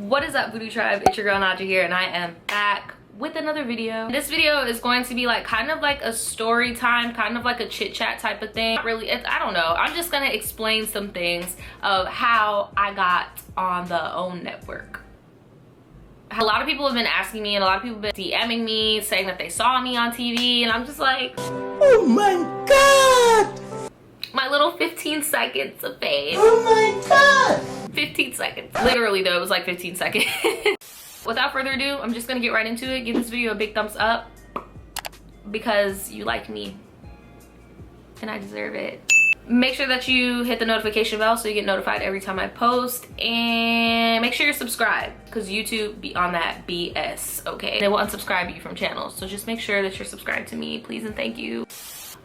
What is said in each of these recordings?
What is up, Voodoo Tribe? It's your girl Nadja here, and I am back with another video. This video is going to be like kind of like a story time, kind of like a chit chat type of thing. Not really, I don't know. I'm just gonna explain some things of how I got on the OWN network. A lot of people have been asking me, and a lot of people have been DMing me saying that they saw me on TV, and I'm just like, oh my god! My little 15 seconds of fame. Oh my god! 15 seconds. Literally though, it was like 15 seconds. Without further ado, I'm just gonna get right into it. Give this video a big thumbs up because you like me and I deserve it. Make sure that you hit the notification bell so you get notified every time I post, and make sure you're subscribed because YouTube be on that BS, okay? They will unsubscribe you from channels, so just make sure that you're subscribed to me, please and thank you.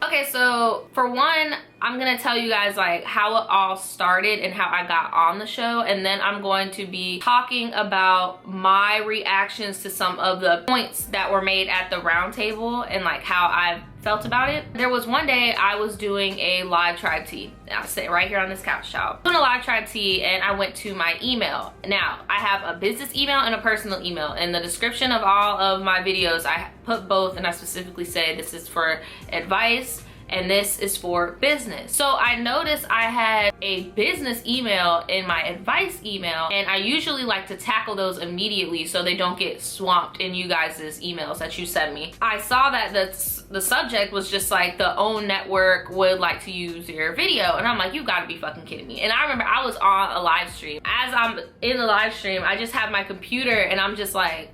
Okay, so for one, I'm gonna tell you guys like how it all started and how I got on the show, and then I'm going to be talking about my reactions to some of the points that were made at the round table and like how I felt about it. There was one day I was doing a live tribe tea. I'll sit right here on this couch, y'all. Doing a live tribe tea, and I went to my email. Now, I have a business email and a personal email. In the description of all of my videos, I put both, and I specifically say this is for advice and this is for business. So I noticed I had a business email in my advice email, and I usually like to tackle those immediately so they don't get swamped in you guys' emails that you send me. I saw that the subject was just like the OWN network would like to use your video, and I'm like, you gotta be fucking kidding me. And I remember I was on a live stream. As I'm in the live stream, I just have my computer and I'm just like,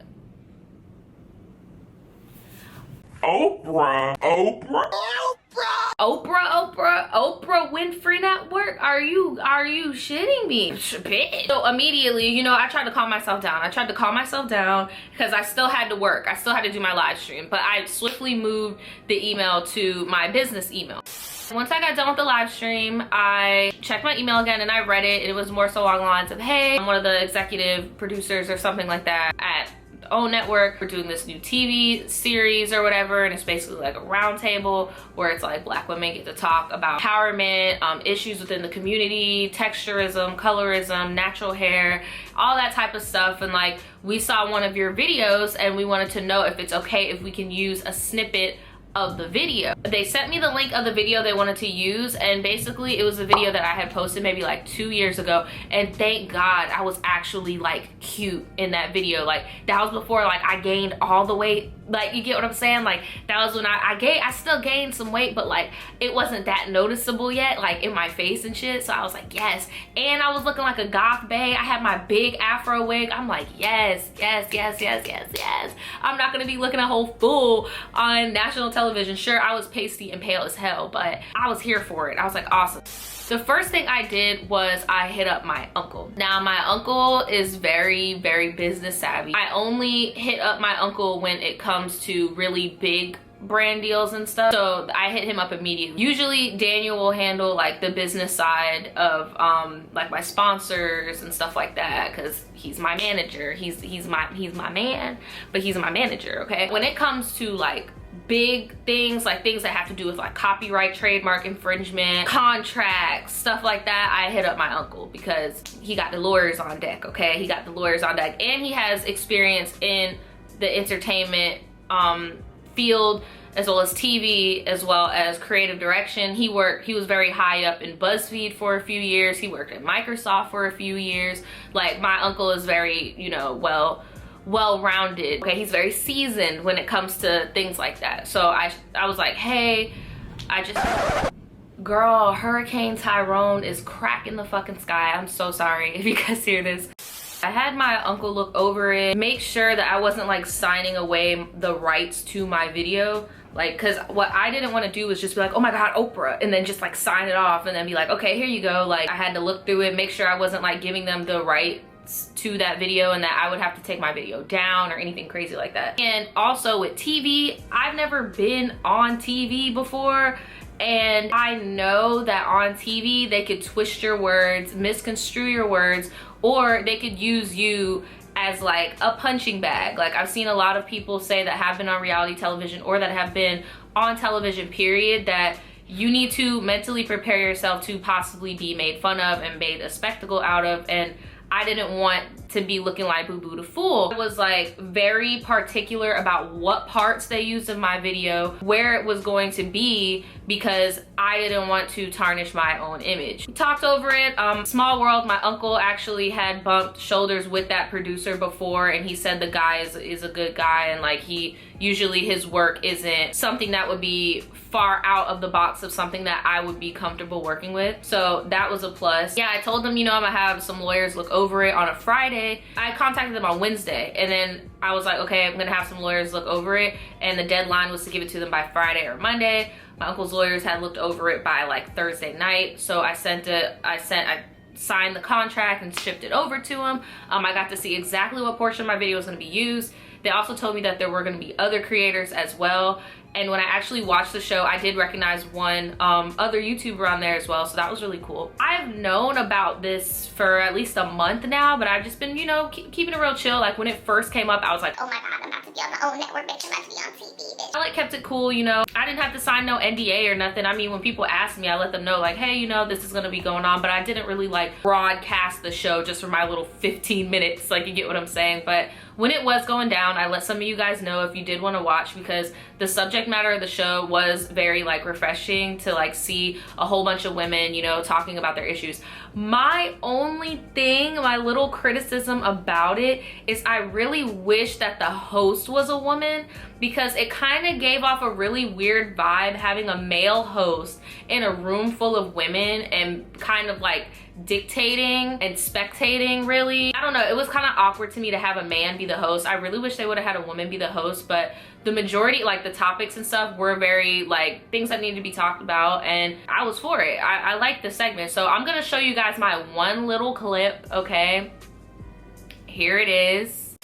Oprah Winfrey Network? Are you shitting me? So immediately, you know, I tried to calm myself down. Because I still had to work. I still had to do my live stream, but I swiftly moved the email to my business email. Once I got done with the live stream, I checked my email again and I read it. It was more so along the lines of, hey, I'm one of the executive producers or something like that at OWN network. We're doing this new TV series or whatever, and it's basically like a round table where it's like black women get to talk about empowerment, issues within the community, texturism, colorism, natural hair, all that type of stuff. And like, we saw one of your videos and we wanted to know if it's okay if we can use a snippet of the video. They sent me the link of the video they wanted to use, and basically it was a video that I had posted maybe like 2 years ago, and thank God I was actually like cute in that video. Like, that was before like I gained all the weight. Like, you get what I'm saying? Like, that was when I still gained some weight, but like it wasn't that noticeable yet, like in my face and shit. So I was like, yes. And I was looking like a goth bae. I had my big afro wig. I'm like, yes. I'm not gonna be looking a whole fool on national television. Sure, I was pasty and pale as hell, but I was here for it. I was like, awesome. The first thing I did was I hit up my uncle. Now, my uncle is very, very business savvy. I only hit up my uncle when it comes to really big brand deals and stuff, so I hit him up immediately. Usually Daniel will handle like the business side of like my sponsors and stuff like that, because he's my manager. He's my man, but he's my manager, okay? When it comes to like big things, like things that have to do with like copyright, trademark infringement, contracts, stuff like that, I hit up my uncle because he got the lawyers on deck, okay? He got the lawyers on deck, and he has experience in the entertainment field, as well as TV, as well as creative direction. He was very high up in BuzzFeed for a few years. He worked at Microsoft for a few years. Like, my uncle is very, you know, well-rounded, okay? He's very seasoned when it comes to things like that. So I was like, hey, girl, Hurricane Tyrone is cracking the fucking sky. I'm so sorry if you guys hear this. I had my uncle look over it, make sure that I wasn't like signing away the rights to my video. Like, cause what I didn't want to do was just be like, oh my God, Oprah, and then just like sign it off and then be like, okay, here you go. Like, I had to look through it, make sure I wasn't like giving them the rights to that video and that I would have to take my video down or anything crazy like that. And also with TV, I've never been on TV before, and I know that on TV they could twist your words, misconstrue your words, or they could use you as like a punching bag. Like, I've seen a lot of people say that have been on reality television or that have been on television period, that you need to mentally prepare yourself to possibly be made fun of and made a spectacle out of. And I didn't want to be looking like Boo Boo the Fool. I was like very particular about what parts they used in my video, where it was going to be, because I didn't want to tarnish my own image. We talked over it. Small world, my uncle actually had bumped shoulders with that producer before, and he said the guy is a good guy, and like usually his work isn't something that would be far out of the box of something that I would be comfortable working with. So that was a plus. Yeah, I told them, you know, I'm gonna have some lawyers look over it on a Friday. I contacted them on Wednesday, and then I was like, okay, I'm gonna have some lawyers look over it, and the deadline was to give it to them by Friday or Monday. My uncle's lawyers had looked over it by like Thursday night, so I signed the contract and shipped it over to him. I got to see exactly what portion of my video was gonna be used. They also told me that there were gonna be other creators as well. And when I actually watched the show, I did recognize one other YouTuber on there as well, so that was really cool. I've known about this for at least a month now, but I've just been, you know, keeping it real chill. Like when it first came up, I was like, oh my God, I'm about to be on the own network, bitch, I'm about to be on TV, bitch. I like kept it cool, you know. I didn't have to sign no NDA or nothing. I mean, when people asked me, I let them know like, hey, you know, this is gonna be going on, but I didn't really like broadcast the show just for my little 15 minutes, like, you get what I'm saying. But when it was going down, I let some of you guys know if you did want to watch, because the subject matter of the show was very like refreshing to like see a whole bunch of women, you know, talking about their issues. My only thing, my little criticism about it is I really wish that the host was a woman, because it kind of gave off a really weird vibe having a male host in a room full of women and kind of like dictating and spectating, really. I don't know, it was kind of awkward to me to have a man be the host. I really wish they would have had a woman be the host, but the majority, like the topics and stuff, were very like things that needed to be talked about, and I was for it. I liked the segment. So I'm gonna show you guys my one little clip, okay? Here it is.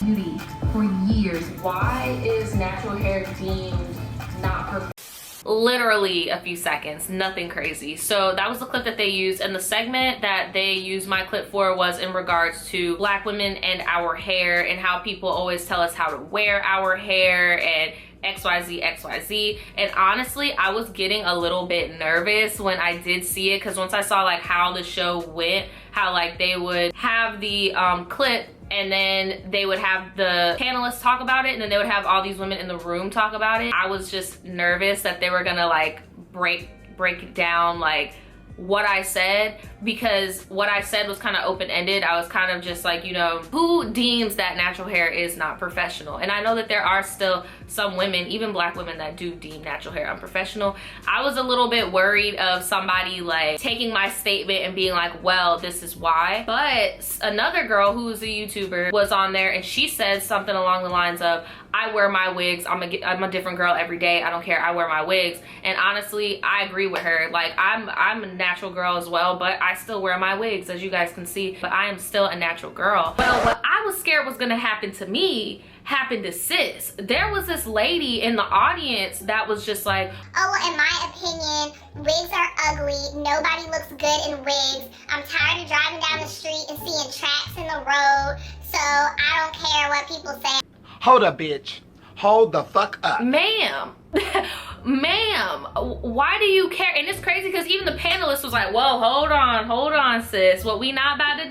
Beauty for years. Why is natural hair deemed not perfect? Literally a few seconds, nothing crazy. So that was the clip that they used, and the segment that they used my clip for was in regards to Black women and our hair, and how people always tell us how to wear our hair and XYZ. And honestly, I was getting a little bit nervous when I did see it, because once I saw like how the show went, how like they would have the clip, and then they would have the panelists talk about it, and then they would have all these women in the room talk about it. I was just nervous that they were gonna like break it down like what I said, because what I said was kind of open-ended. I was kind of just like, you know, who deems that natural hair is not professional? And I know that there are still some women, even Black women, that do deem natural hair unprofessional. I was a little bit worried of somebody like taking my statement and being like, well, this is why. But another girl who's a YouTuber was on there, and she said something along the lines of, I wear my wigs, I'm a different girl every day, I don't care, I wear my wigs. And honestly, I agree with her. Like, I'm a natural girl as well, but I still wear my wigs, as you guys can see, but I am still a natural girl. Well, what I was scared was gonna happen to me happened to sis. There was this lady in the audience that was just like, oh, well, in my opinion, wigs are ugly, nobody looks good in wigs, I'm tired of driving down the street and seeing tracks in the road, so I don't care what people say. Hold up, bitch. Hold the fuck up. Ma'am, ma'am, why do you care? And it's crazy because even the panelist was like, whoa, hold on, sis. What we not about to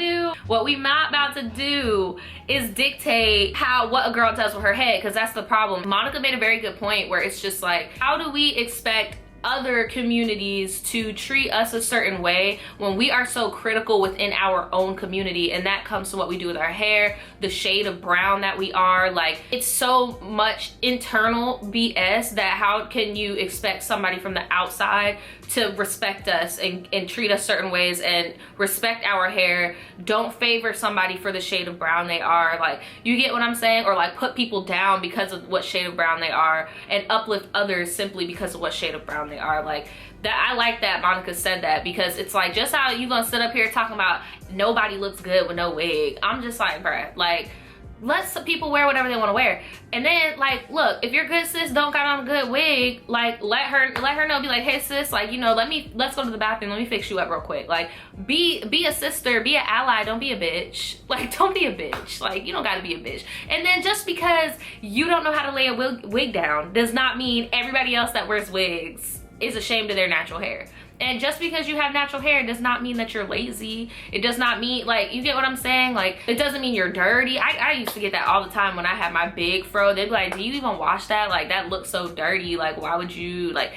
do is dictate what a girl does with her head, because that's the problem. Monica made a very good point where it's just like, how do we expect other communities to treat us a certain way when we are so critical within our own community? And that comes to what we do with our hair, the shade of brown that we are. Like, it's so much internal BS that how can you expect somebody from the outside to respect us and treat us certain ways and respect our hair, don't favor somebody for the shade of brown they are? Like, you get what I'm saying? Or like put people down because of what shade of brown they are, and uplift others simply because of what shade of brown they are. Like, that, I like that Monica said that, because it's like, just how you gonna sit up here talking about nobody looks good with no wig. I'm just like, bruh, like, let some people wear whatever they want to wear. And then, like, look, if your good sis don't got on a good wig, like, let her know, be like, hey sis, like, you know, let's go to the bathroom, let me fix you up real quick. Like, be a sister, be an ally, don't be a bitch. Like, don't be a bitch. Like, you don't gotta be a bitch. And then just because you don't know how to lay a wig down does not mean everybody else that wears wigs is ashamed of their natural hair. And just because you have natural hair does not mean that you're lazy. It does not mean, like, you get what I'm saying? Like, it doesn't mean you're dirty. I used to get that all the time when I had my big fro. They'd be like, do you even wash that? Like, that looks so dirty. Like, why would you, like,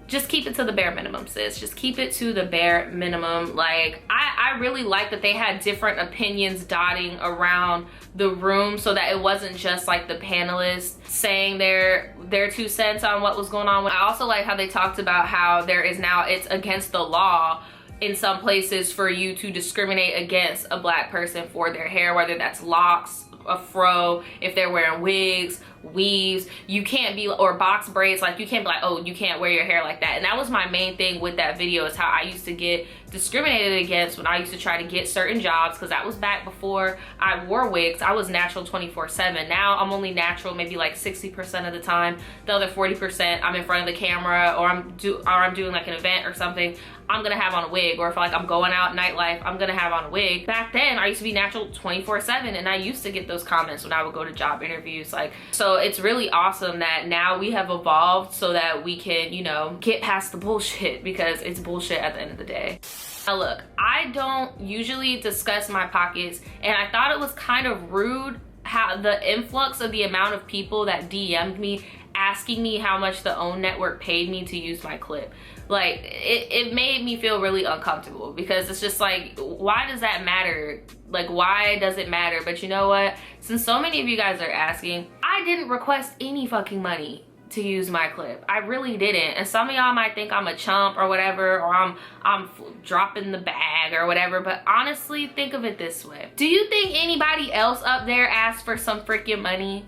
just keep it to the bare minimum, sis. Just keep it to the bare minimum. Like, I really like that they had different opinions dotting around the room so that it wasn't just like the panelists saying their 2 cents on what was going on. I also like how they talked about how there is now, it's against the law in some places for you to discriminate against a black person for their hair, whether that's locks, a fro, if they're wearing wigs, weaves. You can't be, or box braids, like you can't be like, oh, you can't wear your hair like that. And that was my main thing with that video, is how I used to get discriminated against when I used to try to get certain jobs, because that was back before I wore wigs. I was natural 24/7. Now I'm only natural maybe like 60% of the time. The other 40% I'm in front of the camera, or I'm doing like an event or something, I'm gonna have on a wig. Or if like I'm going out nightlife, I'm gonna have on a wig. Back then I used to be natural 24/7, and I used to get those comments when I would go to job interviews. Like, so it's really awesome that now we have evolved so that we can, you know, get past the bullshit, because it's bullshit at the end of the day. Now look, I don't usually discuss my pockets, and I thought it was kind of rude how the influx of the amount of people that DM'd me asking me how much the OWN network paid me to use my clip. Like, it made me feel really uncomfortable, because it's just like, why does that matter? Like, why does it matter? But you know what? Since so many of you guys are asking, I didn't request any fucking money to use my clip. I really didn't. And some of y'all might think I'm a chump or whatever, or I'm dropping the bag or whatever, but honestly, think of it this way. Do you think anybody else up there asked for some freaking money?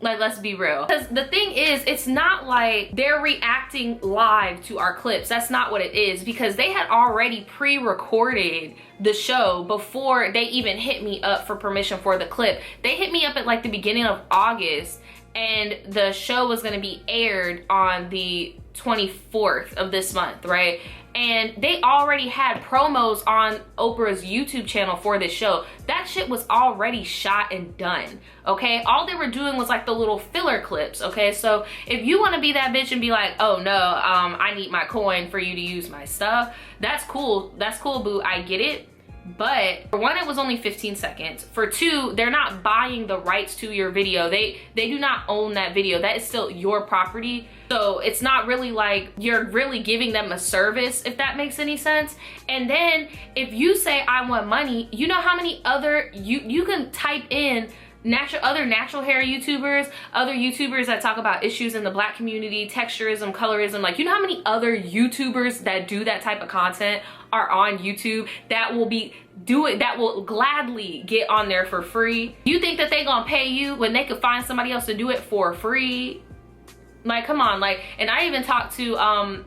Like, let's be real. Because the thing is, it's not like they're reacting live to our clips. That's not what it is, because they had already pre-recorded the show before they even hit me up for permission for the clip. They hit me up at like the beginning of August, and the show was gonna be aired on the 24th of this month, right? And they already had promos on Oprah's YouTube channel for this show. That shit was already shot and done, okay? All they were doing was like the little filler clips, okay? So if you wanna be that bitch and be like, oh no, I need my coin for you to use my stuff, that's cool, boo, I get it. But for one, it was only 15 seconds. For two, they're not buying the rights to your video. They do not own that video. That is still your property. So it's not really like you're really giving them a service, if that makes any sense. And then if you say I want money, you know how many other, you can type in other natural hair YouTubers, other YouTubers that talk about issues in the black community, texturism, colorism. Like, you know how many other YouTubers that do that type of content are on YouTube that will gladly get on there for free? You think that they gonna pay you when they could find somebody else to do it for free? Like, come on. Like, and I even talked to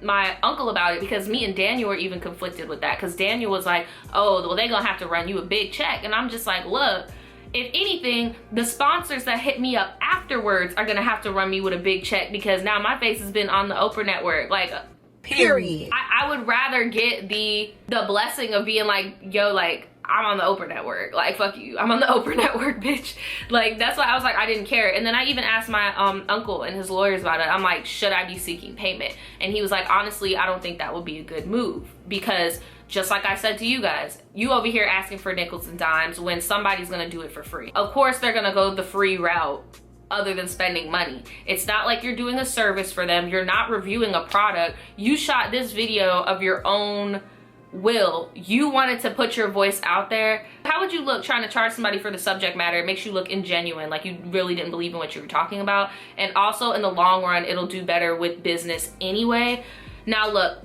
my uncle about it, because me and Daniel were even conflicted with that, because Daniel was like, oh, well, they gonna have to run you a big check. And I'm just like, look, if anything, the sponsors that hit me up afterwards are gonna have to run me with a big check, because now my face has been on the Oprah network. Like, period. I would rather get the blessing of being like, yo, like, I'm on the Oprah network. Like, fuck you, I'm on the Oprah network, bitch. Like, that's why I was like, I didn't care. And then I even asked my uncle and his lawyers about it. I'm like, should I be seeking payment? And he was like, honestly, I don't think that would be a good move, because just like I said to you guys, you over here asking for nickels and dimes when somebody's gonna do it for free. Of course they're gonna go the free route, other than spending money. It's not like you're doing a service for them. You're not reviewing a product. You shot this video of your own will. You wanted to put your voice out there. How would you look trying to charge somebody for the subject matter? It makes you look ingenuine, like you really didn't believe in what you were talking about. And also in the long run, it'll do better with business anyway. Now look,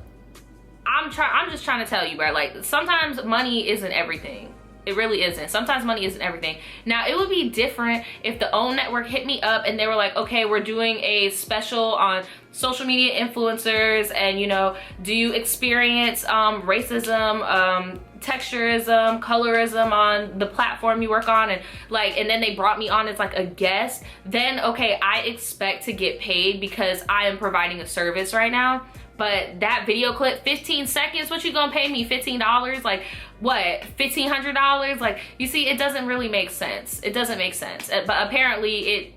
I'm just trying to tell you, bro, like, sometimes money isn't everything. It really isn't. Sometimes money isn't everything. Now, it would be different if the OWN network hit me up and they were like, okay, we're doing a special on social media influencers, and, you know, do you experience racism, texturism, colorism on the platform you work on, and like, and then they brought me on as like a guest, then okay, I expect to get paid because I am providing a service right now. But that video clip, 15 seconds, what you gonna pay me, $15? Like, what, $1,500? Like, you see, it doesn't really make sense. It doesn't make sense. But apparently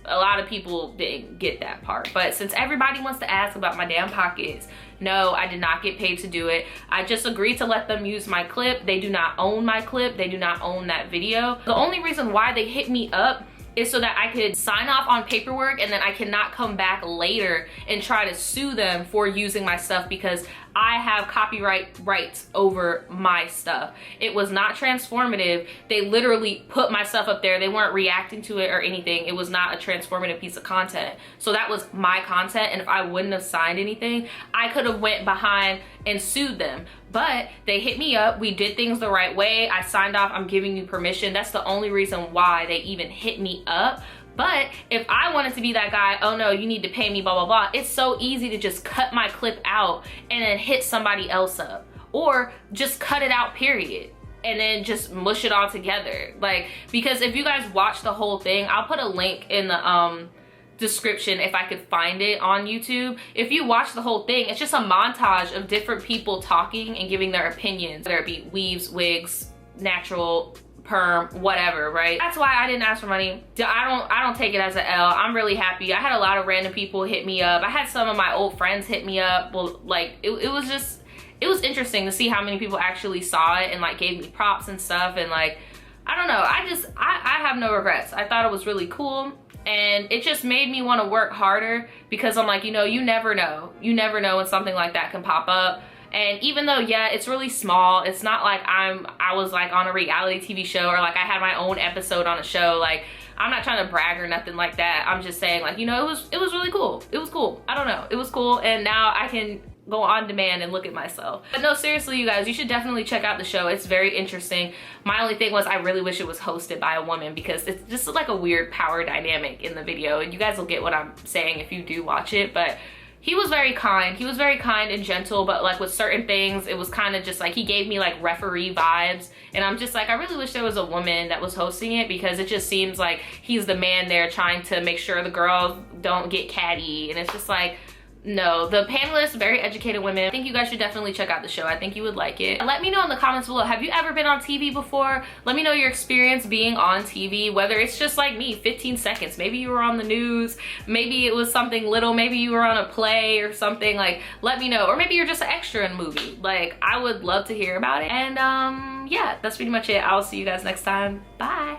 a lot of people didn't get that part. But since everybody wants to ask about my damn pockets, no, I did not get paid to do it. I just agreed to let them use my clip. They do not own my clip. They do not own that video. The only reason why they hit me up is so that I could sign off on paperwork, and then I cannot come back later and try to sue them for using my stuff, because I have copyright rights over my stuff. It was not transformative. They literally put my stuff up there. They weren't reacting to it or anything. It was not a transformative piece of content. So that was my content, and if I wouldn't have signed anything, I could have went behind and sued them. But they hit me up. We did things the right way. I signed off. I'm giving you permission. That's the only reason why they even hit me up. But if I wanted to be that guy, oh no, you need to pay me, blah, blah, blah, it's so easy to just cut my clip out and then hit somebody else up. Or just cut it out, period. And then just mush it all together. Like, because if you guys watch the whole thing, I'll put a link in the description if I could find it on YouTube. If you watch the whole thing, it's just a montage of different people talking and giving their opinions, whether it be weaves, wigs, natural, perm, whatever, right? That's why I didn't ask for money. I don't take it as an L. I'm really happy. I had a lot of random people hit me up. I had some of my old friends hit me up. Well, like, it was interesting to see how many people actually saw it and like gave me props and stuff. And like, I don't know, I have no regrets. I thought it was really cool, and it just made me want to work harder, because I'm like, you know, you never know when something like that can pop up. And even though, yeah, it's really small, it's not like I was like on a reality TV show, or like I had my own episode on a show. Like, I'm not trying to brag or nothing like that. I'm just saying, like, you know, it was really cool. It was cool. I don't know, it was cool, and now I can go on demand and look at myself. But no, seriously, you guys, you should definitely check out the show. It's very interesting. My only thing was I really wish it was hosted by a woman, because it's just like a weird power dynamic in the video, and you guys will get what I'm saying if you do watch it. But he was very kind. He was very kind and gentle, but like with certain things, it was kind of just like he gave me like referee vibes. And I'm just like, I really wish there was a woman that was hosting it, because it just seems like he's the man there trying to make sure the girls don't get catty. And it's just like, no, the panelists, very educated women. I think you guys should definitely check out the show. I think you would like it. Let me know in the comments below, have you ever been on TV before? Let me know your experience being on TV, whether it's just like me, 15 seconds. Maybe you were on the news, maybe it was something little, maybe you were on a play or something. Like, let me know. Or maybe you're just an extra in a movie. Like, I would love to hear about it. And yeah, that's pretty much it. I'll see you guys next time. Bye.